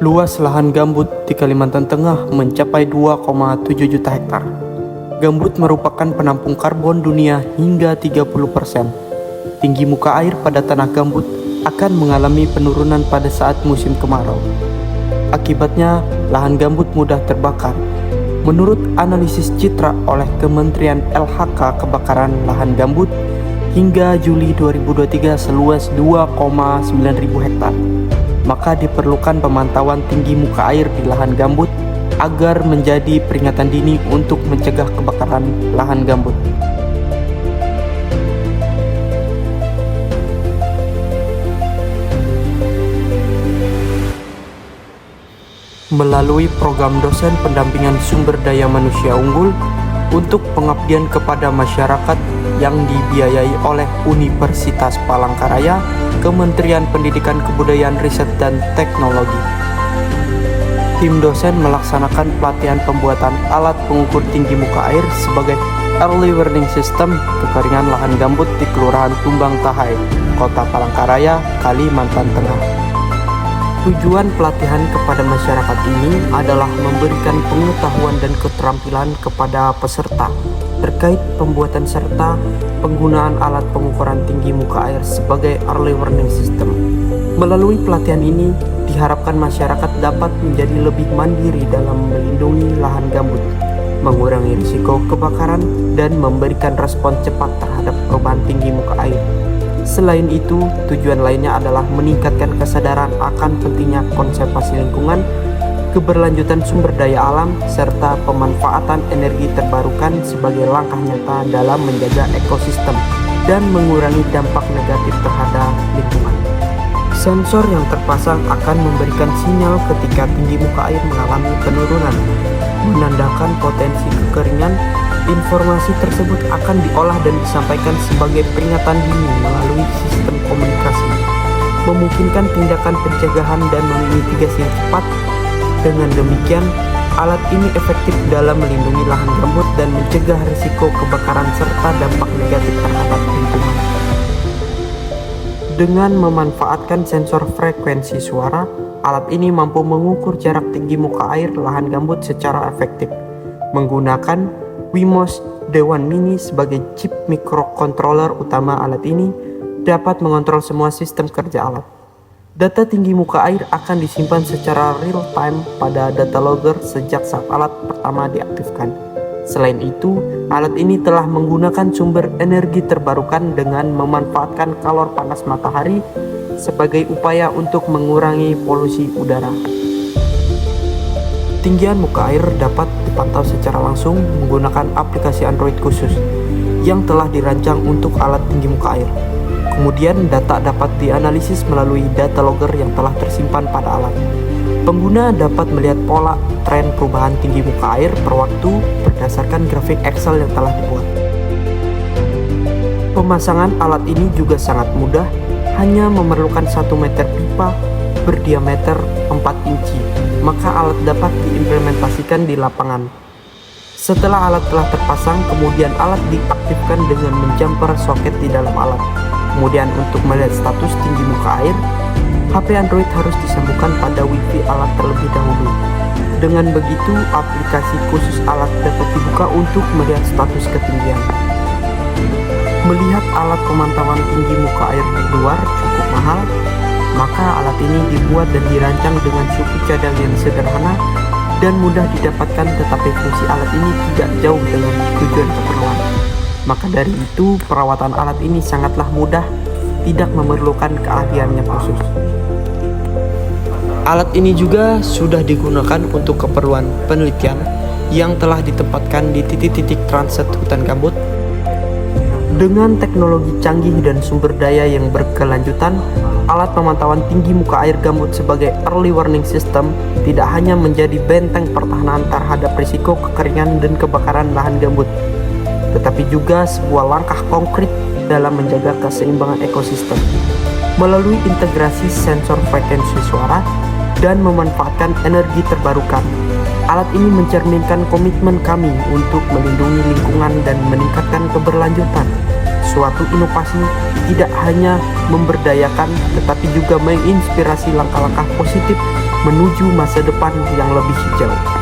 Luas lahan gambut di Kalimantan Tengah mencapai 2,7 juta hektar. Gambut merupakan penampung karbon dunia hingga 30%. Tinggi muka air pada tanah gambut akan mengalami penurunan pada saat musim kemarau. Akibatnya, lahan gambut mudah terbakar. Menurut analisis citra oleh Kementerian LHK Kebakaran Lahan Gambut, hingga Juli 2023 seluas 2,9 ribu hektar. Maka diperlukan pemantauan tinggi muka air di lahan gambut agar menjadi peringatan dini untuk mencegah kebakaran lahan gambut. Melalui program dosen pendampingan sumber daya manusia unggul untuk pengabdian kepada masyarakat yang dibiayai oleh Universitas Palangkaraya, Kementerian Pendidikan Kebudayaan Riset dan Teknologi. Tim dosen melaksanakan pelatihan pembuatan alat pengukur tinggi muka air sebagai early warning system kekeringan lahan gambut di Kelurahan Tumbang Tahai, Kota Palangkaraya, Kalimantan Tengah. Tujuan pelatihan kepada masyarakat ini adalah memberikan pengetahuan dan keterampilan kepada peserta terkait pembuatan serta penggunaan alat pengukuran tinggi muka air sebagai early warning system. Melalui pelatihan ini, diharapkan masyarakat dapat menjadi lebih mandiri dalam melindungi lahan gambut, mengurangi risiko kebakaran, dan memberikan respon cepat terhadap perubahan tinggi muka air. Selain itu, tujuan lainnya adalah meningkatkan kesadaran akan pentingnya konservasi lingkungan, keberlanjutan sumber daya alam, serta pemanfaatan energi terbarukan sebagai langkah nyata dalam menjaga ekosistem dan mengurangi dampak negatif terhadap lingkungan. Sensor yang terpasang akan memberikan sinyal ketika tinggi muka air mengalami penurunan, menandakan potensi kekeringan. Informasi tersebut akan diolah dan disampaikan sebagai peringatan dini melalui sistem komunikasi, memungkinkan tindakan pencegahan dan memitigasi yang cepat. Dengan demikian, alat ini efektif dalam melindungi lahan gambut dan mencegah risiko kebakaran serta dampak negatif terhadap lingkungan. Dengan memanfaatkan sensor frekuensi suara, alat ini mampu mengukur jarak tinggi muka air lahan gambut secara efektif. Menggunakan Wemos D1 Mini sebagai chip microcontroller utama, alat ini dapat mengontrol semua sistem kerja alat. Data tinggi muka air akan disimpan secara real time pada data logger sejak saat alat pertama diaktifkan. Selain itu, alat ini telah menggunakan sumber energi terbarukan dengan memanfaatkan kalor panas matahari sebagai upaya untuk mengurangi polusi udara. Ketinggian muka air dapat dipantau secara langsung menggunakan aplikasi Android khusus yang telah dirancang untuk alat tinggi muka air. Kemudian data dapat dianalisis melalui data logger yang telah tersimpan pada alat. Pengguna dapat melihat pola tren perubahan tinggi muka air per waktu berdasarkan grafik Excel yang telah dibuat. Pemasangan alat ini juga sangat mudah, hanya memerlukan 1 meter pipa berdiameter 4 inci, maka alat dapat diimplementasikan di lapangan. Setelah alat telah terpasang, kemudian alat diaktifkan dengan menjumper soket di dalam alat. Kemudian untuk melihat status tinggi muka air, HP Android harus disambungkan pada Wi-Fi alat terlebih dahulu. Dengan begitu, aplikasi khusus alat dapat dibuka untuk melihat status ketinggian. Melihat alat pemantauan tinggi muka air di luar cukup mahal, maka alat ini dibuat dan dirancang dengan suku cadang yang sederhana dan mudah didapatkan, tetapi fungsi alat ini tidak jauh dengan tujuan keperluan. Maka dari itu, perawatan alat ini sangatlah mudah, tidak memerlukan keahlian yang khusus. Alat ini juga sudah digunakan untuk keperluan penelitian yang telah ditempatkan di titik-titik transit hutan gambut. Dengan teknologi canggih dan sumber daya yang berkelanjutan, alat pemantauan tinggi muka air gambut sebagai early warning system tidak hanya menjadi benteng pertahanan terhadap risiko kekeringan dan kebakaran lahan gambut, tetapi juga sebuah langkah konkret dalam menjaga keseimbangan ekosistem. Melalui integrasi sensor frekuensi suara dan memanfaatkan energi terbarukan, alat ini mencerminkan komitmen kami untuk melindungi lingkungan dan meningkatkan keberlanjutan. Suatu inovasi tidak hanya memberdayakan, tetapi juga menginspirasi langkah-langkah positif menuju masa depan yang lebih hijau.